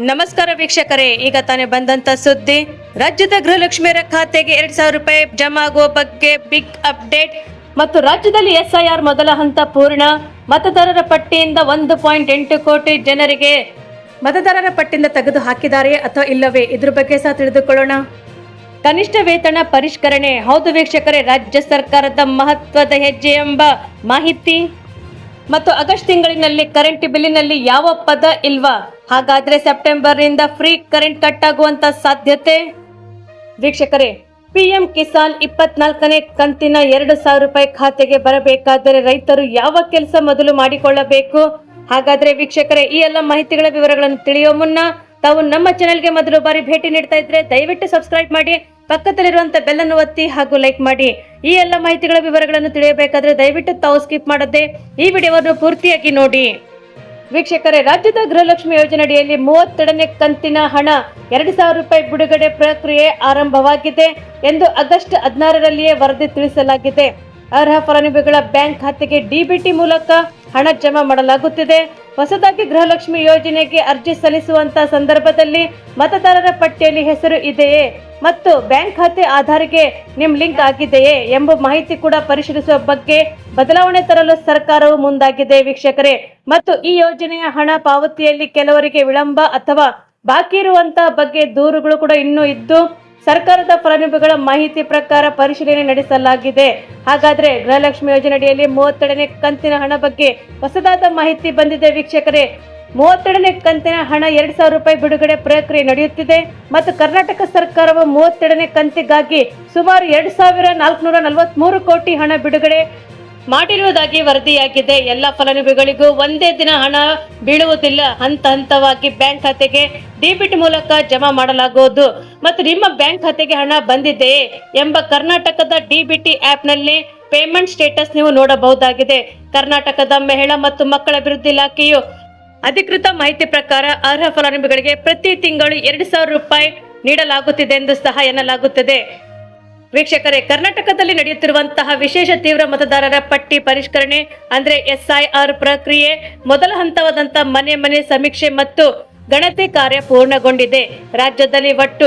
ನಮಸ್ಕಾರ ವೀಕ್ಷಕರೇ, ಈಗ ತಾನೇ ಬಂದಂತ ಸುದ್ದಿ. ರಾಜ್ಯದ ಗೃಹಲಕ್ಷ್ಮಿಯರ ಖಾತೆಗೆ 2,000 ರೂಪಾಯಿ ಜಮಾ ಆಗುವ ಬಗ್ಗೆ ಬಿಗ್ ಅಪ್ಡೇಟ್. ಮತ್ತು ರಾಜ್ಯದಲ್ಲಿ ಎಸ್ಐಆರ್ ಮೊದಲ ಹಂತ ಪೂರ್ಣ. ಮತದಾರರ ಪಟ್ಟಿಯಿಂದ 1.8 ಕೋಟಿ ಜನರಿಗೆ ಮತದಾರರ ಪಟ್ಟಿಯಿಂದ ತೆಗೆದು ಹಾಕಿದ್ದಾರೆ ಅಥವಾ ಇಲ್ಲವೇ, ಇದ್ರ ಬಗ್ಗೆ ಸಹ ತಿಳಿದುಕೊಳ್ಳೋಣ. ಕನಿಷ್ಠ ವೇತನ ಪರಿಷ್ಕರಣೆ. ಹೌದು ವೀಕ್ಷಕರೇ, ರಾಜ್ಯ ಸರ್ಕಾರದ ಮಹತ್ವದ ಹೆಜ್ಜೆ ಎಂಬ ಮಾಹಿತಿ. ಮತ್ತು ಆಗಸ್ಟ್ ತಿಂಗಳಿನಲ್ಲಿ ಕರೆಂಟ್ ಬಿಲ್ಲಿನಲ್ಲಿ ಯಾವ ಪದ ಇಲ್ವಾ? ಹಾಗಾದ್ರೆ ಸೆಪ್ಟೆಂಬರ್ ನಿಂದ ಫ್ರೀ ಕರೆಂಟ್ ಕಟ್ ಆಗುವಂತ ಸಾಧ್ಯತೆ. ವೀಕ್ಷಕರೇ, ಪಿಎಂ ಕಿಸಾನ್ 24ನೇ ಕಂತಿನ 2,000 ರೂಪಾಯಿ ಖಾತೆಗೆ ಬರಬೇಕಾದರೆ ರೈತರು ಯಾವ ಕೆಲಸ ಮೊದಲು ಮಾಡಿಕೊಳ್ಳಬೇಕು? ಹಾಗಾದ್ರೆ ವೀಕ್ಷಕರೇ, ಈ ಎಲ್ಲ ಮಾಹಿತಿಗಳ ವಿವರಗಳನ್ನು ತಿಳಿಯುವ ಮುನ್ನ ತಾವು ನಮ್ಮ ಚಾನೆಲ್ಗೆ ಮೊದಲು ಬಾರಿ ಭೇಟಿ ನೀಡ್ತಾ ಇದ್ರೆ ದಯವಿಟ್ಟು ಸಬ್ಸ್ಕ್ರೈಬ್ ಮಾಡಿ, ಪಕ್ಕದಲ್ಲಿರುವಂತ ಬೆಲ್ ಅನ್ನು ಒತ್ತಿ ಹಾಗೂ ಲೈಕ್ ಮಾಡಿ. ಈ ಎಲ್ಲ ಮಾಹಿತಿಗಳ ವಿವರಗಳನ್ನು ತಿಳಿಯಬೇಕಾದ್ರೆ ದಯವಿಟ್ಟು ತಾವು ಸ್ಕಿಪ್ ಮಾಡದೆ ಈ ವಿಡಿಯೋವನ್ನು ಪೂರ್ತಿಯಾಗಿ ನೋಡಿ. ವೀಕ್ಷಕರೇ, ರಾಜ್ಯದ ಗೃಹಲಕ್ಷ್ಮಿ ಯೋಜನೆಯಡಿಯಲ್ಲಿ 32ನೇ ಕಂತಿನ ಹಣ 2,000 ರೂಪಾಯಿ ಬಿಡುಗಡೆ ಪ್ರಕ್ರಿಯೆ ಆರಂಭವಾಗಿದೆ ಎಂದು ಆಗಸ್ಟ್ 16ರಲ್ಲಿಯೇ ವರದಿ ತಿಳಿಸಲಾಗಿದೆ. ಅರ್ಹ ಫಲಾನುಭವಿಗಳ ಬ್ಯಾಂಕ್ ಖಾತೆಗೆ ಡಿಬಿಟಿ ಮೂಲಕ ಹಣ ಜಮಾ ಮಾಡಲಾಗುತ್ತಿದೆ. ಹೊಸದಾಗಿ ಗೃಹಲಕ್ಷ್ಮಿ ಯೋಜನೆಗೆ ಅರ್ಜಿ ಸಲ್ಲಿಸುವಂತ ಸಂದರ್ಭದಲ್ಲಿ ಮತದಾರರ ಪಟ್ಟಿಯಲ್ಲಿ ಹೆಸರು ಇದೆಯೇ ಮತ್ತು ಬ್ಯಾಂಕ್ ಖಾತೆ ಆಧಾರ್ಗೆ ನಿಮ್ಮ ಲಿಂಕ್ ಆಗಿದೆಯೇ ಎಂಬ ಮಾಹಿತಿ ಕೂಡ ಪರಿಶೀಲಿಸುವ ಬಗ್ಗೆ ಬದಲಾವಣೆ ತರಲು ಸರ್ಕಾರವು ಮುಂದಾಗಿದೆ ವೀಕ್ಷಕರೇ. ಮತ್ತು ಈ ಯೋಜನೆಯ ಹಣ ಪಾವತಿಯಲ್ಲಿ ಕೆಲವರಿಗೆ ವಿಳಂಬ ಅಥವಾ ಬಾಕಿ ಇರುವಂತಹ ಬಗ್ಗೆ ದೂರುಗಳು ಕೂಡ ಇನ್ನೂ ಇದ್ದು ಸರ್ಕಾರದ ಫಲಾನುಭವಿಗಳ ಮಾಹಿತಿ ಪ್ರಕಾರ ಪರಿಶೀಲನೆ ನಡೆಸಲಾಗಿದೆ. ಹಾಗಾದ್ರೆ ಗೃಹಲಕ್ಷ್ಮಿ ಯೋಜನೆಯಡಿಯಲ್ಲಿ 32ನೇ ಕಂತಿನ ಹಣ ಬಗ್ಗೆ ಹೊಸದಾದ ಮಾಹಿತಿ ಬಂದಿದೆ ವೀಕ್ಷಕರೇ. 32ನೇ ಕಂತಿನ ಹಣ 2,000 ರೂಪಾಯಿ ಬಿಡುಗಡೆ ಪ್ರಕ್ರಿಯೆ ನಡೆಯುತ್ತಿದೆ ಮತ್ತು ಕರ್ನಾಟಕ ಸರ್ಕಾರವು 32ನೇ ಕಂತಿಗಾಗಿ ಸುಮಾರು 2,443 ಕೋಟಿ ಹಣ ಬಿಡುಗಡೆ ಮಾಡಿರುವುದಾಗಿ ವರದಿಯಾಗಿದೆ. ಎಲ್ಲ ಫಲಾನುಭವಿಗಳಿಗೂ ಒಂದೇ ದಿನ ಹಣ ಬೀಳುವುದಿಲ್ಲ. ಹಂತ ಹಂತವಾಗಿ ಬ್ಯಾಂಕ್ ಖಾತೆಗೆ ಡಿಬಿಟಿ ಮೂಲಕ ಜಮಾ ಮಾಡಲಾಗುವುದು. ಮತ್ತು ನಿಮ್ಮ ಬ್ಯಾಂಕ್ ಖಾತೆಗೆ ಹಣ ಬಂದಿದೆಯೇ ಎಂಬ ಕರ್ನಾಟಕದ ಡಿಬಿಟಿ ಆಪ್ನಲ್ಲಿ ಪೇಮೆಂಟ್ ಸ್ಟೇಟಸ್ ನೀವು ನೋಡಬಹುದಾಗಿದೆ. ಕರ್ನಾಟಕದ ಮಹಿಳಾ ಮತ್ತು ಮಕ್ಕಳ ಅಭಿವೃದ್ಧಿ ಇಲಾಖೆಯು ಅಧಿಕೃತ ಮಾಹಿತಿ ಪ್ರಕಾರ ಅರ್ಹ ಫಲಾನುಭವಿಗಳಿಗೆ ಪ್ರತಿ ತಿಂಗಳು 2,000 ರೂಪಾಯಿ ನೀಡಲಾಗುತ್ತಿದೆ ಎಂದು ಸಹ ಎನ್ನಲಾಗುತ್ತದೆ. ವೀಕ್ಷಕರೇ, ಕರ್ನಾಟಕದಲ್ಲಿ ನಡೆಯುತ್ತಿರುವಂತಹ ವಿಶೇಷ ತೀವ್ರ ಮತದಾರರ ಪಟ್ಟಿ ಪರಿಷ್ಕರಣೆ ಅಂದ್ರೆ ಎಸ್ಐಆರ್ ಪ್ರಕ್ರಿಯೆ ಮೊದಲ ಹಂತವಾದಂತ ಮನೆ ಸಮೀಕ್ಷೆ ಮತ್ತು ಗಣತಿ ಕಾರ್ಯ ಪೂರ್ಣಗೊಂಡಿದೆ. ರಾಜ್ಯದಲ್ಲಿ ಒಟ್ಟು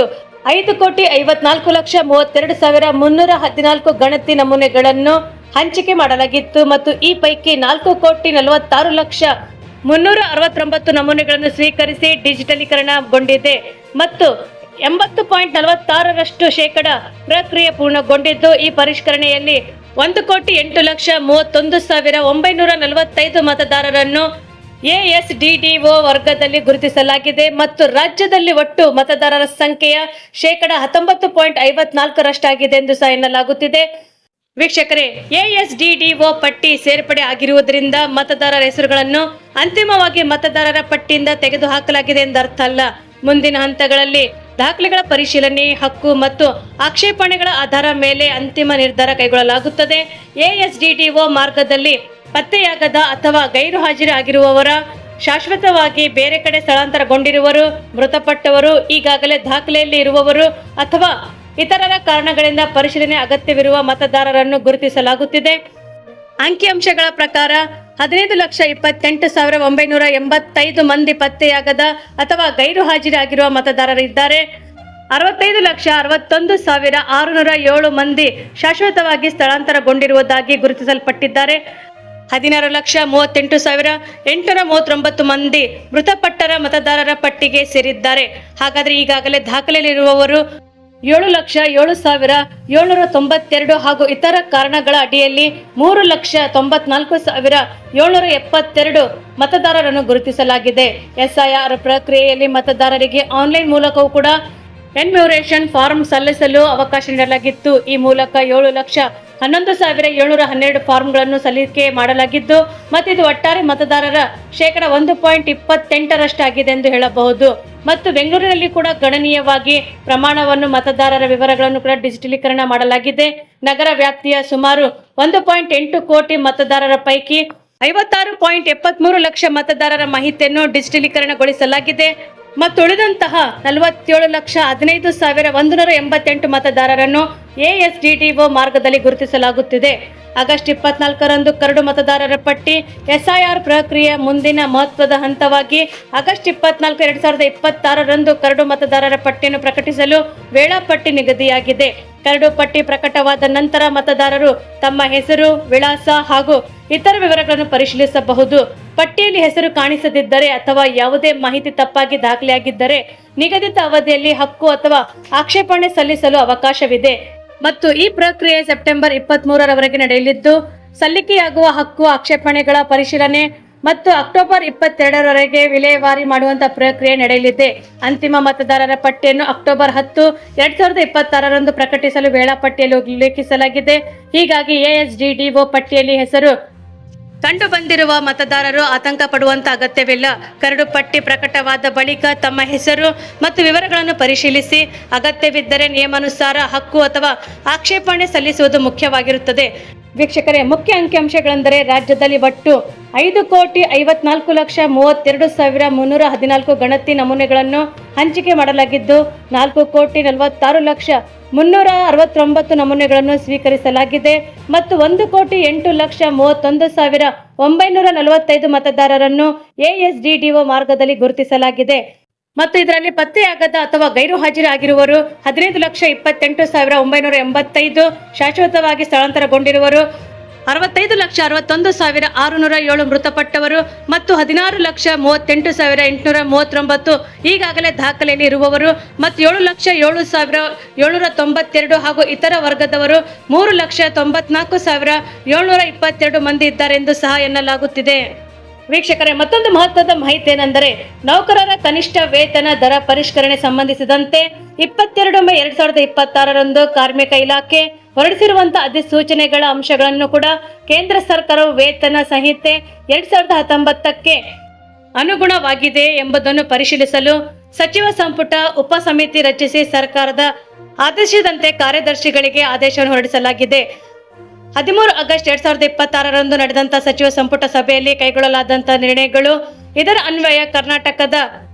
5,54,32,314 ಗಣತಿ ನಮೂನೆಗಳನ್ನು ಹಂಚಿಕೆ ಮಾಡಲಾಗಿತ್ತು ಮತ್ತು ಈ ಪೈಕಿ 4,46,369 ನಮೂನೆಗಳನ್ನು ಸ್ವೀಕರಿಸಿ ಡಿಜಿಟಲೀಕರಣಗೊಂಡಿದೆ ಮತ್ತು 80.46% ಪ್ರಕ್ರಿಯೆ ಪೂರ್ಣಗೊಂಡಿದ್ದು, ಈ ಪರಿಷ್ಕರಣೆಯಲ್ಲಿ 1,08,31,945 ಮತದಾರರನ್ನು ಎಎಸ್ಡಿಡಿಒ ವರ್ಗದಲ್ಲಿ ಗುರುತಿಸಲಾಗಿದೆ ಮತ್ತು ರಾಜ್ಯದಲ್ಲಿ ಒಟ್ಟು ಮತದಾರರ ಸಂಖ್ಯೆಯ 19.54% ಎಂದು ಸಹ ಎನ್ನಲಾಗುತ್ತಿದೆ. ವೀಕ್ಷಕರೇ, ಎಎಸ್ಡಿಡಿಒ ಪಟ್ಟಿ ಸೇರ್ಪಡೆ ಆಗಿರುವುದರಿಂದ ಮತದಾರರ ಹೆಸರುಗಳನ್ನು ಅಂತಿಮವಾಗಿ ಮತದಾರರ ಪಟ್ಟಿಯಿಂದ ತೆಗೆದುಹಾಕಲಾಗಿದೆ ಎಂದರ್ಥ ಅಲ್ಲ. ಮುಂದಿನ ಹಂತಗಳಲ್ಲಿ ದಾಖಲೆಗಳ ಪರಿಶೀಲನೆ, ಹಕ್ಕು ಮತ್ತು ಆಕ್ಷೇಪಣೆಗಳ ಆಧಾರ ಮೇಲೆ ಅಂತಿಮ ನಿರ್ಧಾರ ಕೈಗೊಳ್ಳಲಾಗುತ್ತದೆ. ಎಎಸ್ಡಿಡಿಒ ಮಾರ್ಗದಲ್ಲಿ ಪತ್ತೆಯಾಗದ ಅಥವಾ ಗೈರು ಹಾಜರಾಗಿರುವವರ, ಶಾಶ್ವತವಾಗಿ ಬೇರೆ ಕಡೆ ಸ್ಥಳಾಂತರಗೊಂಡಿರುವವರು, ಮೃತಪಟ್ಟವರು, ಈಗಾಗಲೇ ದಾಖಲೆಯಲ್ಲಿ ಇರುವವರು ಅಥವಾ ಇತರರ ಕಾರಣಗಳಿಂದ ಪರಿಶೀಲನೆ ಅಗತ್ಯವಿರುವ ಮತದಾರರನ್ನು ಗುರುತಿಸಲಾಗುತ್ತಿದೆ. ಅಂಕಿಅಂಶಗಳ ಪ್ರಕಾರ 15,28,985 ಮಂದಿ ಪತ್ತೆಯಾಗದ ಅಥವಾ ಗೈರು ಹಾಜರಾಗಿರುವ ಮತದಾರರಿದ್ದಾರೆ. 65,61,607 ಮಂದಿ ಶಾಶ್ವತವಾಗಿ ಸ್ಥಳಾಂತರಗೊಂಡಿರುವುದಾಗಿ ಗುರುತಿಸಲ್ಪಟ್ಟಿದ್ದಾರೆ. 16,38,839 ಮಂದಿ ಮೃತಪಟ್ಟರ ಮತದಾರರ ಪಟ್ಟಿಗೆ ಸೇರಿದ್ದಾರೆ. ಹಾಗಾದ್ರೆ ಈಗಾಗಲೇ ದಾಖಲೆಯಲ್ಲಿರುವವರು 7,07,792 ಹಾಗೂ ಇತರ ಕಾರಣಗಳ ಅಡಿಯಲ್ಲಿ 3,94,772 ಮತದಾರರನ್ನು ಗುರುತಿಸಲಾಗಿದೆ. ಎಸ್ಐಆರ್ ಪ್ರಕ್ರಿಯೆಯಲ್ಲಿ ಮತದಾರರಿಗೆ ಆನ್ಲೈನ್ ಮೂಲಕವೂ ಕೂಡ ಎನ್ಯೂಮರೇಷನ್ ಫಾರ್ಮ್ ಸಲ್ಲಿಸಲು ಅವಕಾಶ ನೀಡಲಾಗಿತ್ತು. ಈ ಮೂಲಕ 7,11,712 ಫಾರ್ಮ್ಗಳನ್ನು ಸಲ್ಲಿಕೆ ಮಾಡಲಾಗಿದ್ದು ಮತ್ತು ಇದು ಒಟ್ಟಾರೆ ಮತದಾರರ 1.28% ಆಗಿದೆ ಎಂದು ಹೇಳಬಹುದು. ಮತ್ತು ಬೆಂಗಳೂರಿನಲ್ಲಿ ಕೂಡ ಗಣನೀಯವಾಗಿ ಪ್ರಮಾಣವನ್ನು ಮತದಾರರ ವಿವರಗಳನ್ನು ಕೂಡ ಡಿಜಿಟಲೀಕರಣ ಮಾಡಲಾಗಿದೆ. ನಗರ ವ್ಯಾಪ್ತಿಯ ಸುಮಾರು 1.8 ಕೋಟಿ ಮತದಾರರ ಪೈಕಿ 56.73 ಲಕ್ಷ ಮತದಾರರ ಮಾಹಿತಿಯನ್ನು ಡಿಜಿಟಲೀಕರಣಗೊಳಿಸಲಾಗಿದೆ ಮತ್ತು ಉಳಿದಂತಹ 47,15,188 ಮತದಾರರನ್ನು ಎಎಸ್ಡಿಡಿಒ ಮಾರ್ಗದಲ್ಲಿ ಗುರುತಿಸಲಾಗುತ್ತಿದೆ. ಆಗಸ್ಟ್ 24ರಂದು ಕರಡು ಮತದಾರರ ಪಟ್ಟಿ ಎಸ್ಐಆರ್ ಪ್ರಕ್ರಿಯೆ ಮುಂದಿನ ಮಹತ್ವದ ಹಂತವಾಗಿ ಆಗಸ್ಟ್ 24, 2026ರಂದು ಕರಡು ಮತದಾರರ ಪಟ್ಟಿಯನ್ನು ಪ್ರಕಟಿಸಲು ವೇಳಾಪಟ್ಟಿ ನಿಗದಿಯಾಗಿದೆ. ಕರಡು ಪಟ್ಟಿ ಪ್ರಕಟವಾದ ನಂತರ ಮತದಾರರು ತಮ್ಮ ಹೆಸರು, ವಿಳಾಸ ಹಾಗೂ ಇತರ ವಿವರಗಳನ್ನು ಪರಿಶೀಲಿಸಬಹುದು. ಪಟ್ಟಿಯಲ್ಲಿ ಹೆಸರು ಕಾಣಿಸದಿದ್ದರೆ ಅಥವಾ ಯಾವುದೇ ಮಾಹಿತಿ ತಪ್ಪಾಗಿ ದಾಖಲೆಯಾಗಿದ್ದರೆ ನಿಗದಿತ ಅವಧಿಯಲ್ಲಿ ಹಕ್ಕು ಅಥವಾ ಆಕ್ಷೇಪಣೆ ಸಲ್ಲಿಸಲು ಅವಕಾಶವಿದೆ ಮತ್ತು ಈ ಪ್ರಕ್ರಿಯೆ ಸೆಪ್ಟೆಂಬರ್ 23ರವರೆಗೆ ನಡೆಯಲಿದ್ದು, ಸಲ್ಲಿಕೆಯಾಗುವ ಹಕ್ಕು ಆಕ್ಷೇಪಣೆಗಳ ಪರಿಶೀಲನೆ ಮತ್ತು ಅಕ್ಟೋಬರ್ 22ರವರೆಗೆ ವಿಲೇವಾರಿ ಮಾಡುವಂತಹ ಪ್ರಕ್ರಿಯೆ ನಡೆಯಲಿದೆ. ಅಂತಿಮ ಮತದಾರರ ಪಟ್ಟಿಯನ್ನು ಅಕ್ಟೋಬರ್ 10, 2026ರಂದು ಪ್ರಕಟಿಸಲು ವೇಳಾಪಟ್ಟಿಯಲ್ಲಿ ಉಲ್ಲೇಖಿಸಲಾಗಿದೆ. ಹೀಗಾಗಿ ಎಎಸ್ಡಿಡಿಒ ಪಟ್ಟಿಯಲ್ಲಿ ಹೆಸರು ಕಂಡು ಬಂದಿರುವ ಮತದಾರರು ಆತಂಕ ಪಡುವಂತ ಅಗತ್ಯವಿಲ್ಲ. ಕರಡು ಪಟ್ಟಿ ಪ್ರಕಟವಾದ ಬಳಿಕ ತಮ್ಮ ಹೆಸರು ಮತ್ತು ವಿವರಗಳನ್ನು ಪರಿಶೀಲಿಸಿ ಅಗತ್ಯವಿದ್ದರೆ ನಿಯಮಾನುಸಾರ ಹಕ್ಕು ಅಥವಾ ಆಕ್ಷೇಪಣೆ ಸಲ್ಲಿಸುವುದು ಮುಖ್ಯವಾಗಿರುತ್ತದೆ. ವೀಕ್ಷಕರೇ, ಮುಖ್ಯ ಅಂಕಿಅಂಶಗಳೆಂದರೆ ರಾಜ್ಯದಲ್ಲಿ ಒಟ್ಟು 5,54,32,314 ಗಣತಿ ನಮೂನೆಗಳನ್ನು ಹಂಚಿಕೆ ಮಾಡಲಾಗಿದ್ದು 4,46,369 ನಮೂನೆಗಳನ್ನು ಸ್ವೀಕರಿಸಲಾಗಿದೆ ಮತ್ತು 1,08,31,945 ಮತದಾರರನ್ನು ಎಎಸ್ಡಿಡಿಒ ಮಾರ್ಗದಲ್ಲಿ ಗುರುತಿಸಲಾಗಿದೆ ಮತ್ತು ಇದರಲ್ಲಿ ಪತ್ತೆಯಾಗದ ಅಥವಾ ಗೈರು ಹಾಜರಾಗಿರುವರು 15,28,985, ಶಾಶ್ವತವಾಗಿ ಸ್ಥಳಾಂತರಗೊಂಡಿರುವರು 65,61,607 ಮೃತಪಟ್ಟವರು ಮತ್ತು 16,38,839 ಈಗಾಗಲೇ ದಾಖಲೆಯಲ್ಲಿ ಇರುವವರು ಮತ್ತು 7,07,792 ಹಾಗೂ ಇತರ ವರ್ಗದವರು 3,94,722 ಮಂದಿ ಇದ್ದಾರೆ ಎಂದು ಸಹ ಎನ್ನಲಾಗುತ್ತಿದೆ. ವೀಕ್ಷಕರೇ, ಮತ್ತೊಂದು ಮಹತ್ವದ ಮಾಹಿತಿ ಏನೆಂದರೆ ನೌಕರರ ಕನಿಷ್ಠ ವೇತನ ದರ ಪರಿಷ್ಕರಣೆ ಸಂಬಂಧಿಸಿದಂತೆ 22 ಮೇ 2026ರಂದು ಕಾರ್ಮಿಕ ಇಲಾಖೆ ಹೊರಡಿಸಿರುವಂತಹ ಅಧಿಸೂಚನೆಗಳ ಅಂಶಗಳನ್ನು ಕೂಡ ಕೇಂದ್ರ ಸರ್ಕಾರವು ವೇತನ ಸಂಹಿತೆ 2019ಕ್ಕೆ ಅನುಗುಣವಾಗಿದೆ ಎಂಬುದನ್ನು ಪರಿಶೀಲಿಸಲು ಸಚಿವ ಸಂಪುಟ ಉಪಸಮಿತಿ ರಚಿಸಿ ಸರ್ಕಾರದ ಆದೇಶದಂತೆ ಕಾರ್ಯದರ್ಶಿಗಳಿಗೆ ಆದೇಶವನ್ನು ಹೊರಡಿಸಲಾಗಿದೆ. 13 ಆಗಸ್ಟ್ 2026ರಂದು ನಡೆದಂತಹ ಸಚಿವ ಸಂಪುಟ ಸಭೆಯಲ್ಲಿ ಕೈಗೊಳ್ಳಲಾದಂತಹ ನಿರ್ಣಯಗಳು. ಇದರ ಅನ್ವಯ ಕರ್ನಾಟಕದ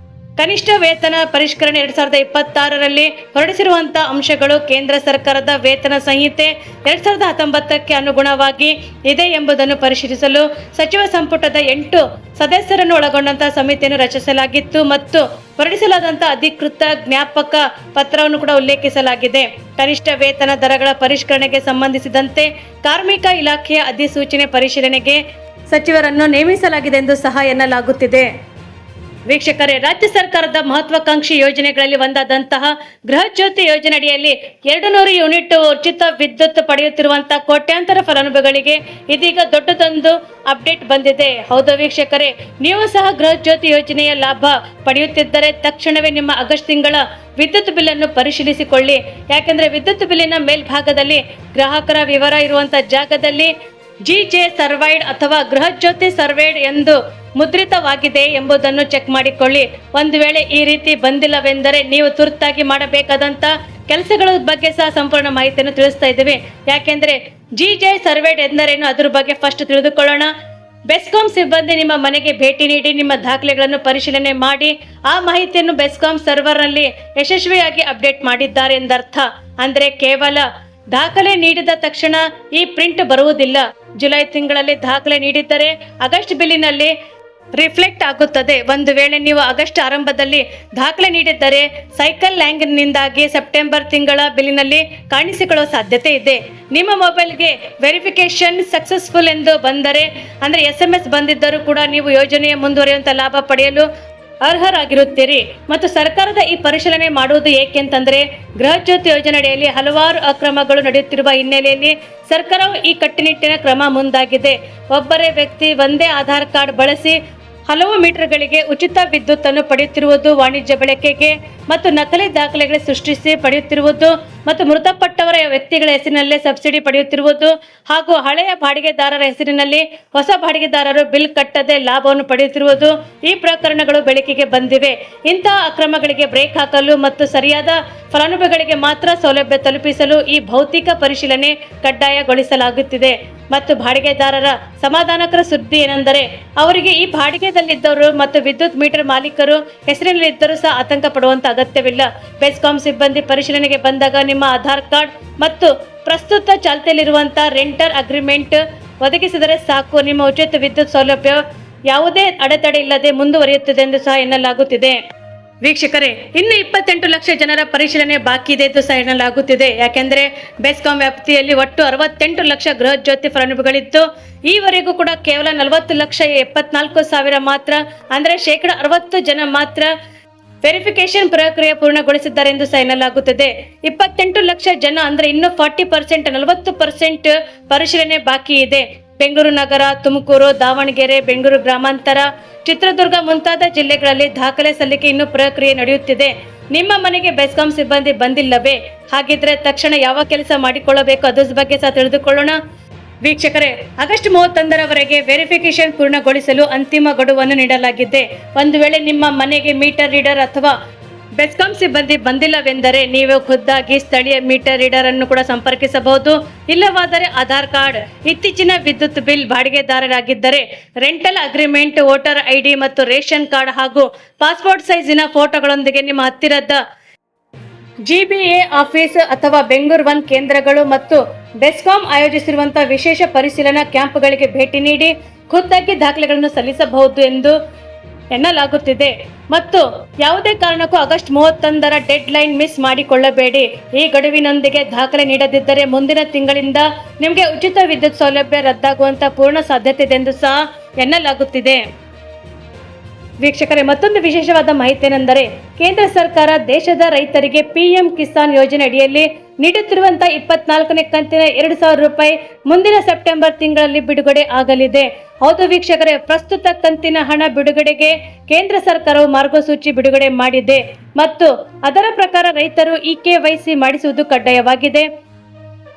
ಕನಿಷ್ಠ ವೇತನ ಪರಿಷ್ಕರಣೆ 2026ರಲ್ಲಿ ಹೊರಡಿಸಿರುವಂತಹ ಅಂಶಗಳು ಕೇಂದ್ರ ಸರ್ಕಾರದ ವೇತನ ಸಂಹಿತೆ 2019ಕ್ಕೆ ಅನುಗುಣವಾಗಿ ಇದೆ ಎಂಬುದನ್ನು ಪರಿಶೀಲಿಸಲು ಸಚಿವ ಸಂಪುಟದ 8 ಸದಸ್ಯರನ್ನು ಒಳಗೊಂಡಂತಹ ಸಮಿತಿಯನ್ನು ರಚಿಸಲಾಗಿತ್ತು ಮತ್ತು ಹೊರಡಿಸಲಾದಂತಹ ಅಧಿಕೃತ ಜ್ಞಾಪಕ ಪತ್ರವನ್ನು ಕೂಡ ಉಲ್ಲೇಖಿಸಲಾಗಿದೆ. ಕನಿಷ್ಠ ವೇತನ ದರಗಳ ಪರಿಷ್ಕರಣೆಗೆ ಸಂಬಂಧಿಸಿದಂತೆ ಕಾರ್ಮಿಕ ಇಲಾಖೆಯ ಅಧಿಸೂಚನೆ ಪರಿಶೀಲನೆಗೆ ಸಚಿವರನ್ನು ನೇಮಿಸಲಾಗಿದೆ ಎಂದು ಸಹ ಎನ್ನಲಾಗುತ್ತಿದೆ. ವೀಕ್ಷಕರೇ, ರಾಜ್ಯ ಸರ್ಕಾರದ ಮಹತ್ವಾಕಾಂಕ್ಷಿ ಯೋಜನೆಗಳಲ್ಲಿ ಒಂದಾದಂತಹ ಗೃಹ ಜ್ಯೋತಿ ಯೋಜನೆಯಡಿಯಲ್ಲಿ 200 ಯೂನಿಟ್ ಉಚಿತ ವಿದ್ಯುತ್ ಪಡೆಯುತ್ತಿರುವಂತಹ ಕೋಟ್ಯಾಂತರ ಫಲಾನುಭವಿಗಳಿಗೆ ಇದೀಗ ದೊಡ್ಡದೊಂದು ಅಪ್ಡೇಟ್ ಬಂದಿದೆ. ಹೌದು ವೀಕ್ಷಕರೇ, ನೀವು ಸಹ ಗೃಹ ಜ್ಯೋತಿ ಯೋಜನೆಯ ಲಾಭ ಪಡೆಯುತ್ತಿದ್ದರೆ ತಕ್ಷಣವೇ ನಿಮ್ಮ ಆಗಸ್ಟ್ ತಿಂಗಳ ವಿದ್ಯುತ್ ಬಿಲ್ ಅನ್ನು ಪರಿಶೀಲಿಸಿಕೊಳ್ಳಿ. ಯಾಕೆಂದ್ರೆ ವಿದ್ಯುತ್ ಬಿಲ್ಲಿನ ಮೇಲ್ಭಾಗದಲ್ಲಿ ಗ್ರಾಹಕರ ವಿವರ ಇರುವಂತಹ ಜಾಗದಲ್ಲಿ ಜಿಜೆ ಸರ್ವೈಡ್ ಅಥವಾ ಗೃಹ ಜ್ಯೋತಿ ಸರ್ವೈಡ್ ಎಂದು ಮುದ್ರಿತವಾಗಿದೆ ಎಂಬುದನ್ನು ಚೆಕ್ ಮಾಡಿಕೊಳ್ಳಿ. ಒಂದು ವೇಳೆ ಈ ರೀತಿ ಬಂದಿಲ್ಲವೆಂದರೆ ನೀವು ತುರ್ತಾಗಿ ಮಾಡಬೇಕಾದಂತ ಕೆಲಸಗಳ ಬಗ್ಗೆ ಸಹ ಸಂಪೂರ್ಣ ಮಾಹಿತಿಯನ್ನು ತಿಳಿಸ್ತಾ ಇದ್ದೀವಿ. ಯಾಕೆಂದ್ರೆ ಜಿಜೆ ಸರ್ವೈಡ್ ಎಂದರೇನು ಅದರ ಬಗ್ಗೆ ಫಸ್ಟ್ ತಿಳಿದುಕೊಳ್ಳೋಣ. ಬೆಸ್ಕಾಂ ಸಿಬ್ಬಂದಿ ನಿಮ್ಮ ಮನೆಗೆ ಭೇಟಿ ನೀಡಿ ನಿಮ್ಮ ದಾಖಲೆಗಳನ್ನು ಪರಿಶೀಲನೆ ಮಾಡಿ ಆ ಮಾಹಿತಿಯನ್ನು ಬೆಸ್ಕಾಂ ಸರ್ವರ್ನಲ್ಲಿ ಯಶಸ್ವಿಯಾಗಿ ಅಪ್ಡೇಟ್ ಮಾಡಿದ್ದಾರೆ ಎಂದರ್ಥ. ಅಂದ್ರೆ ಕೇವಲ ದಾಖಲೆ ನೀಡಿದ ತಕ್ಷಣ ಈ ಪ್ರಿಂಟ್ ಬರುವುದಿಲ್ಲ. ಜುಲೈ ತಿಂಗಳಲ್ಲಿ ದಾಖಲೆ ನೀಡಿದ್ದರೆ ಆಗಸ್ಟ್ ಬಿಲ್ಲಿನಲ್ಲಿ ರಿಫ್ಲೆಕ್ಟ್ ಆಗುತ್ತದೆ. ಒಂದು ವೇಳೆ ನೀವು ಆಗಸ್ಟ್ ಆರಂಭದಲ್ಲಿ ದಾಖಲೆ ನೀಡಿದ್ದರೆ ಸೈಕಲ್ ಲ್ಯಾಂಗ್ನಿಂದಾಗಿ ಸೆಪ್ಟೆಂಬರ್ ತಿಂಗಳ ಬಿಲ್ಲಿನಲ್ಲಿ ಕಾಣಿಸಿಕೊಳ್ಳುವ ಸಾಧ್ಯತೆ ಇದೆ. ನಿಮ್ಮ ಮೊಬೈಲ್ಗೆ ವೆರಿಫಿಕೇಶನ್ ಸಕ್ಸಸ್ಫುಲ್ ಎಂದು ಬಂದರೆ ಅಂದ್ರೆ SMS ಬಂದಿದ್ದರೂ ಕೂಡ ನೀವು ಯೋಜನೆಯ ಮುಂದುವರಿಯುವಂತ ಲಾಭ ಪಡೆಯಲು ಅರ್ಹರಾಗಿರುತ್ತೀರಿ. ಮತ್ತು ಸರ್ಕಾರದ ಈ ಪರಿಶೀಲನೆ ಮಾಡುವುದು ಏಕೆಂತಂದ್ರೆ ಗೃಹ ಜ್ಯೋತಿ ಯೋಜನೆಯಲ್ಲಿ ಹಲವಾರು ಅಕ್ರಮಗಳು ನಡೆಯುತ್ತಿರುವ ಹಿನ್ನೆಲೆಯಲ್ಲಿ ಸರ್ಕಾರವು ಈ ಕಟ್ಟುನಿಟ್ಟಿನ ಕ್ರಮ ಮುಂದಾಗಿದೆ. ಒಬ್ಬರೇ ವ್ಯಕ್ತಿ ಒಂದೇ ಆಧಾರ್ ಕಾರ್ಡ್ ಬಳಸಿ ಹಲವು ಮೀಟರ್ಗಳಿಗೆ ಉಚಿತ ವಿದ್ಯುತ್ ಅನ್ನು ಪಡೆಯುತ್ತಿರುವುದು, ವಾಣಿಜ್ಯ ಬಳಕೆಗೆ ಮತ್ತು ನಕಲಿ ದಾಖಲೆಗಳ ಸೃಷ್ಟಿಸಿ ಪಡೆಯುತ್ತಿರುವುದು ಮತ್ತು ಮೃತಪಟ್ಟವರ ವ್ಯಕ್ತಿಗಳ ಹೆಸರಿನಲ್ಲೇ ಸಬ್ಸಿಡಿ ಪಡೆಯುತ್ತಿರುವುದು ಹಾಗೂ ಹಳೆಯ ಬಾಡಿಗೆದಾರರ ಹೆಸರಿನಲ್ಲಿ ಹೊಸ ಬಾಡಿಗೆದಾರರು ಬಿಲ್ ಕಟ್ಟದೆ ಲಾಭವನ್ನು ಪಡೆಯುತ್ತಿರುವುದು ಈ ಪ್ರಕರಣಗಳು ಬೆಳಕಿಗೆ ಬಂದಿವೆ. ಇಂತಹ ಅಕ್ರಮಗಳಿಗೆ ಬ್ರೇಕ್ ಹಾಕಲು ಮತ್ತು ಸರಿಯಾದ ಫಲಾನುಭವಿಗಳಿಗೆ ಮಾತ್ರ ಸೌಲಭ್ಯ ತಲುಪಿಸಲು ಈ ಭೌತಿಕ ಪರಿಶೀಲನೆ ಕಡ್ಡಾಯಗೊಳಿಸಲಾಗುತ್ತಿದೆ. ಮತ್ತು ಬಾಡಿಗೆದಾರರ ಸಮಾಧಾನಕರ ಸುದ್ದಿ ಏನೆಂದರೆ ಅವರಿಗೆ ಈ ಬಾಡಿಗೆದಲ್ಲಿದ್ದವರು ಮತ್ತು ವಿದ್ಯುತ್ ಮೀಟರ್ ಮಾಲೀಕರು ಹೆಸರಿನಲ್ಲಿದ್ದರೂ ಸಹ ಆತಂಕ ಪಡುವಂತ ಅಗತ್ಯವಿಲ್ಲ. ಬೆಸ್ಕಾಂ ಸಿಬ್ಬಂದಿ ಪರಿಶೀಲನೆಗೆ ಬಂದಾಗ ನಿಮ್ಮ ಆಧಾರ್ ಕಾರ್ಡ್ ಮತ್ತು ಪ್ರಸ್ತುತ ಚಾಲ್ತಿಯಲ್ಲಿರುವಂತಹ ರೆಂಟರ್ ಅಗ್ರಿಮೆಂಟ್ ಒದಗಿಸಿದರೆ ಸಾಕು. ನಿಮ್ಮ ಉಚಿತ ವಿದ್ಯುತ್ ಸೌಲಭ್ಯ ಯಾವುದೇ ಅಡೆತಡೆ ಇಲ್ಲದೆ ಮುಂದುವರಿಯುತ್ತದೆ ಎಂದು ಸಹ ಎನ್ನಲಾಗುತ್ತಿದೆ. ವೀಕ್ಷಕರೇ, ಇನ್ನು 28 ಲಕ್ಷ ಜನರ ಪರಿಶೀಲನೆ ಬಾಕಿ ಇದೆ ಎಂದು ಸಹ ಎನ್ನಲಾಗುತ್ತಿದೆ. ಯಾಕೆಂದ್ರೆ ಬೆಸ್ಕಾಂ ವ್ಯಾಪ್ತಿಯಲ್ಲಿ ಒಟ್ಟು 68 ಲಕ್ಷ ಗೃಹ ಜ್ಯೋತಿ ಫಲಾನುಭವಿಗಳಿದ್ದು, ಈವರೆಗೂ ಕೂಡ ಕೇವಲ 40,74,000 ಮಾತ್ರ, ಅಂದ್ರೆ 60% ಜನ ಮಾತ್ರ ವೆರಿಫಿಕೇಶನ್ ಪ್ರಕ್ರಿಯೆ ಪೂರ್ಣಗೊಳಿಸಿದ್ದಾರೆ ಎಂದು ಸಹ ಎನ್ನಲಾಗುತ್ತದೆ. 28 ಲಕ್ಷ ಜನ ಅಂದ್ರೆ ಇನ್ನು 40%, 40% ಪರಿಶೀಲನೆ ಬಾಕಿ ಇದೆ. ಬೆಂಗಳೂರು ನಗರ, ತುಮಕೂರು, ದಾವಣಗೆರೆ, ಬೆಂಗಳೂರು ಗ್ರಾಮಾಂತರ, ಚಿತ್ರದುರ್ಗ ಮುಂತಾದ ಜಿಲ್ಲೆಗಳಲ್ಲಿ ದಾಖಲೆ ಸಲ್ಲಿಕೆ ಇನ್ನೂ ಪ್ರಕ್ರಿಯೆ ನಡೆಯುತ್ತಿದೆ. ನಿಮ್ಮ ಮನೆಗೆ ಬೆಸ್ಕಾಂ ಸಿಬ್ಬಂದಿ ಬಂದಿಲ್ಲವೇ? ಹಾಗಿದ್ರೆ ತಕ್ಷಣ ಯಾವ ಕೆಲಸ ಮಾಡಿಕೊಳ್ಳಬೇಕು ಅದರ ಬಗ್ಗೆ ಸಹ ತಿಳಿದುಕೊಳ್ಳೋಣ. ವೀಕ್ಷಕರೇ, ಆಗಸ್ಟ್ 31ರವರೆಗೆ ವೆರಿಫಿಕೇಶನ್ ಪೂರ್ಣಗೊಳಿಸಲು ಅಂತಿಮ ಗಡುವನ್ನು ನೀಡಲಾಗಿದೆ. ಒಂದು ವೇಳೆ ನಿಮ್ಮ ಮನೆಗೆ ಮೀಟರ್ ರೀಡರ್ ಅಥವಾ ಬೆಸ್ಕಾಂ ಸಿಬ್ಬಂದಿ ಬಂದಿಲ್ಲವೆಂದರೆ ನೀವು ಖುದ್ದಾಗಿ ಸ್ಥಳೀಯ ಮೀಟರ್ ರೀಡರ್ ಅನ್ನು ಕೂಡ ಸಂಪರ್ಕಿಸಬಹುದು. ಇಲ್ಲವಾದರೆ ಆಧಾರ್ ಕಾರ್ಡ್, ಇತ್ತೀಚಿನ ವಿದ್ಯುತ್ ಬಿಲ್, ಬಾಡಿಗೆದಾರರಾಗಿದ್ದರೆ ರೆಂಟಲ್ ಅಗ್ರಿಮೆಂಟ್, ವೋಟರ್ ಐಡಿ ಮತ್ತು ರೇಷನ್ ಕಾರ್ಡ್ ಹಾಗೂ ಪಾಸ್ಪೋರ್ಟ್ ಸೈಜಿನ ಫೋಟೋಗಳೊಂದಿಗೆ ನಿಮ್ಮ ಹತ್ತಿರದ GBA ಆಫೀಸ್ ಅಥವಾ ಬೆಂಗಳೂರು 1 ಕೇಂದ್ರಗಳು ಮತ್ತು ಬೆಸ್ಕಾಂ ಆಯೋಜಿಸಿರುವಂತಹ ವಿಶೇಷ ಪರಿಶೀಲನಾ ಕ್ಯಾಂಪ್ಗಳಿಗೆ ಭೇಟಿ ನೀಡಿ ಖುದ್ದಾಗಿ ದಾಖಲೆಗಳನ್ನು ಸಲ್ಲಿಸಬಹುದು ಎಂದು ಎನ್ನಲಾಗುತ್ತಿದೆ. ಮತ್ತು ಯಾವುದೇ ಕಾರಣಕ್ಕೂ ಆಗಸ್ಟ್ 31ರ ಡೆಡ್ ಲೈನ್ ಮಿಸ್ ಮಾಡಿಕೊಳ್ಳಬೇಡಿ. ಈ ಗಡುವಿನೊಂದಿಗೆ ದಾಖಲೆ ನೀಡದಿದ್ದರೆ ಮುಂದಿನ ತಿಂಗಳಿಂದ ನಿಮಗೆ ಉಚಿತ ವಿದ್ಯುತ್ ಸೌಲಭ್ಯ ರದ್ದಾಗುವಂತ ಪೂರ್ಣ ಸಾಧ್ಯತೆ ಇದೆ ಎಂದು ಸಹ ಎನ್ನಲಾಗುತ್ತಿದೆ. ವೀಕ್ಷಕರೇ, ಮತ್ತೊಂದು ವಿಶೇಷವಾದ ಮಾಹಿತಿ ಏನೆಂದರೆ, ಕೇಂದ್ರ ಸರ್ಕಾರ ದೇಶದ ರೈತರಿಗೆ PM ಕಿಸಾನ್ ಯೋಜನೆ ಅಡಿಯಲ್ಲಿ ನೀಡುತ್ತಿರುವಂತಹ 24ನೇ ಕಂತಿನ 2,000 ರೂಪಾಯಿ ಮುಂದಿನ ಸೆಪ್ಟೆಂಬರ್ ತಿಂಗಳಲ್ಲಿ ಬಿಡುಗಡೆ ಆಗಲಿದೆ. ಹೌದು ವೀಕ್ಷಕರೇ, ಪ್ರಸ್ತುತ ಕಂತಿನ ಹಣ ಬಿಡುಗಡೆಗೆ ಕೇಂದ್ರ ಸರ್ಕಾರವು ಮಾರ್ಗಸೂಚಿ ಬಿಡುಗಡೆ ಮಾಡಿದೆ ಮತ್ತು ಅದರ ಪ್ರಕಾರ ರೈತರು EKYC ಮಾಡಿಸುವುದು ಕಡ್ಡಾಯವಾಗಿದೆ.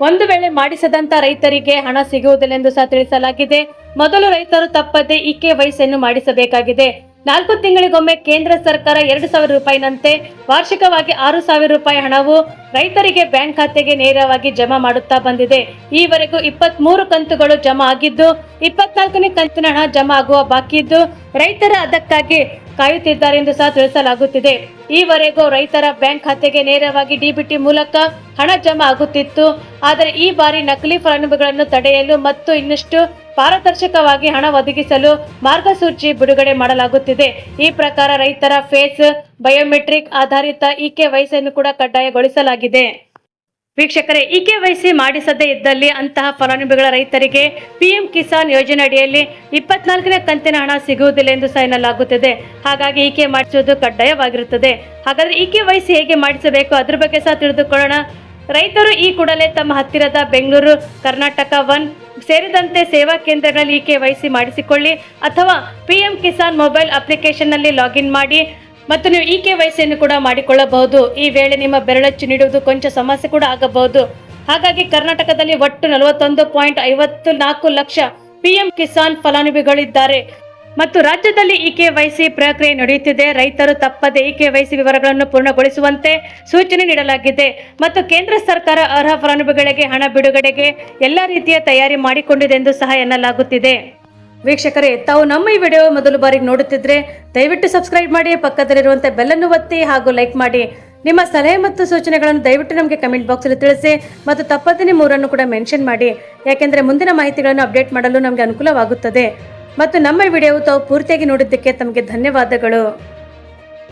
ಒಂದು ವೇಳೆ ಮಾಡಿಸದಂತ ರೈತರಿಗೆ ಹಣ ಸಿಗುವುದಿಲ್ಲ ಎಂದು ಸಹ ತಿಳಿಸಲಾಗಿದೆ. ಮೊದಲು ರೈತರು ತಪ್ಪದೆ EKYC ಅನ್ನು ಮಾಡಿಸಬೇಕಾಗಿದೆ. 4 ತಿಂಗಳಿಗೊಮ್ಮೆ ಕೇಂದ್ರ ಸರ್ಕಾರ 2,000 ರೂಪಾಯಿನಂತೆ ವಾರ್ಷಿಕವಾಗಿ 6,000 ರೂಪಾಯಿ ಹಣವು ರೈತರಿಗೆ ಬ್ಯಾಂಕ್ ಖಾತೆಗೆ ನೇರವಾಗಿ ಜಮಾ ಮಾಡುತ್ತಾ ಬಂದಿದೆ. ಈವರೆಗೂ 23 ಕಂತುಗಳು ಜಮಾ ಆಗಿದ್ದು 24ನೇ ಕಂತಿನ ಹಣ ಜಮಾ ಆಗುವ ಬಾಕಿ ಇದ್ದು ರೈತರ ಅದಕ್ಕಾಗಿ ಕಾಯುತ್ತಿದ್ದಾರೆ ಎಂದು ಸಹ ತಿಳಿಸಲಾಗುತ್ತಿದೆ. ಈವರೆಗೂ ರೈತರ ಬ್ಯಾಂಕ್ ಖಾತೆಗೆ ನೇರವಾಗಿ DBT ಮೂಲಕ ಹಣ ಜಮಾ ಆಗುತ್ತಿತ್ತು. ಆದರೆ ಈ ಬಾರಿ ನಕಲಿ ಫಲಾನುಭವಿಗಳನ್ನು ತಡೆಯಲು ಮತ್ತು ಇನ್ನಷ್ಟು ಪಾರದರ್ಶಕವಾಗಿ ಹಣ ಒದಗಿಸಲು ಮಾರ್ಗಸೂಚಿ ಬಿಡುಗಡೆ ಮಾಡಲಾಗುತ್ತಿದೆ. ಈ ಪ್ರಕಾರ ರೈತರ ಫೇಸ್ ಬಯೋಮೆಟ್ರಿಕ್ ಆಧಾರಿತ EKYC ಅನ್ನು ಕೂಡ ಕಡ್ಡಾಯಗೊಳಿಸಲಾಗಿದೆ. ವೀಕ್ಷಕರೇ, EKYC ಮಾಡಿಸದೇ ಇದ್ದಲ್ಲಿ ಅಂತಹ ಫಲಾನುಭವಿಗಳ ರೈತರಿಗೆ PM ಕಿಸಾನ್ ಯೋಜನೆ ಅಡಿಯಲ್ಲಿ 24ನೇ ಕಂತಿನ ಹಣ ಸಿಗುವುದಿಲ್ಲ ಎಂದು ಸಹ ಎನ್ನಲಾಗುತ್ತದೆ. ಹಾಗಾಗಿ EK ಮಾಡಿಸುವುದು ಕಡ್ಡಾಯವಾಗಿರುತ್ತದೆ. ಹಾಗಾದ್ರೆ EKYC ಹೇಗೆ ಮಾಡಿಸಬೇಕು ಅದ್ರ ಬಗ್ಗೆ ಸಹ ತಿಳಿದುಕೊಳ್ಳೋಣ. ರೈತರು ಈ ಕೂಡಲೇ ತಮ್ಮ ಹತ್ತಿರದ ಬೆಂಗಳೂರು, ಕರ್ನಾಟಕ 1 ಸೇರಿದಂತೆ ಸೇವಾ ಕೇಂದ್ರಗಳಲ್ಲಿ EKYC ಮಾಡಿಸಿಕೊಳ್ಳಿ ಅಥವಾ PM ಕಿಸಾನ್ ಮೊಬೈಲ್ ಅಪ್ಲಿಕೇಶನ್ ನಲ್ಲಿ ಲಾಗಿನ್ ಮಾಡಿ ಮತ್ತು ನೀವು EKYC ಅನ್ನು ಕೂಡ ಮಾಡಿಕೊಳ್ಳಬಹುದು. ಈ ವೇಳೆ ನಿಮ್ಮ ಬೆರಳಚ್ಚು ನೀಡುವುದು ಕೊಂಚ ಸಮಸ್ಯೆ ಕೂಡ ಆಗಬಹುದು. ಹಾಗಾಗಿ ಕರ್ನಾಟಕದಲ್ಲಿ ಒಟ್ಟು 41.54 ಲಕ್ಷ PM ಕಿಸಾನ್ ಫಲಾನುಭವಿಗಳಿದ್ದಾರೆ ಮತ್ತು ರಾಜ್ಯದಲ್ಲಿ EKYC ಪ್ರಕ್ರಿಯೆ ನಡೆಯುತ್ತಿದೆ. ರೈತರು ತಪ್ಪದೆ EKYC ವಿವರಗಳನ್ನು ಪೂರ್ಣಗೊಳಿಸುವಂತೆ ಸೂಚನೆ ನೀಡಲಾಗಿದೆ ಮತ್ತು ಕೇಂದ್ರ ಸರ್ಕಾರ ಅರ್ಹ ಫಲಾನುಭವಿಗಳಿಗೆ ಹಣ ಬಿಡುಗಡೆಗೆ ಎಲ್ಲ ರೀತಿಯ ತಯಾರಿ ಮಾಡಿಕೊಂಡಿದೆ ಎಂದು ಸಹ ಎನ್ನಲಾಗುತ್ತಿದೆ. ವೀಕ್ಷಕರೇ, ತಾವು ನಮ್ಮ ಈ ವಿಡಿಯೋ ಮೊದಲು ಬಾರಿಗೆ ನೋಡುತ್ತಿದ್ರೆ ದಯವಿಟ್ಟು ಸಬ್ಸ್ಕ್ರೈಬ್ ಮಾಡಿ, ಪಕ್ಕದಲ್ಲಿರುವಂತೆ ಬೆಲ್ ಅನ್ನು ಒತ್ತಿ ಹಾಗೂ ಲೈಕ್ ಮಾಡಿ. ನಿಮ್ಮ ಸಲಹೆ ಮತ್ತು ಸೂಚನೆಗಳನ್ನು ದಯವಿಟ್ಟು ನಮಗೆ ಕಮೆಂಟ್ ಬಾಕ್ಸ್ ಅಲ್ಲಿ ತಿಳಿಸಿ ಮತ್ತು ತಪ್ಪದೇ ನಿಮ್ಮ ಊರನ್ನು ಕೂಡ ಮೆನ್ಷನ್ ಮಾಡಿ. ಯಾಕೆಂದ್ರೆ ಮುಂದಿನ ಮಾಹಿತಿಗಳನ್ನು ಅಪ್ಡೇಟ್ ಮಾಡಲು ನಮಗೆ ಅನುಕೂಲವಾಗುತ್ತದೆ. ಮತ್ತು ನಮ್ಮ ವಿಡಿಯೋ ತಾವು ಪೂರ್ತಿಯಾಗಿ ನೋಡಿದ್ದಕ್ಕೆ ತಮಗೆ ಧನ್ಯವಾದಗಳು.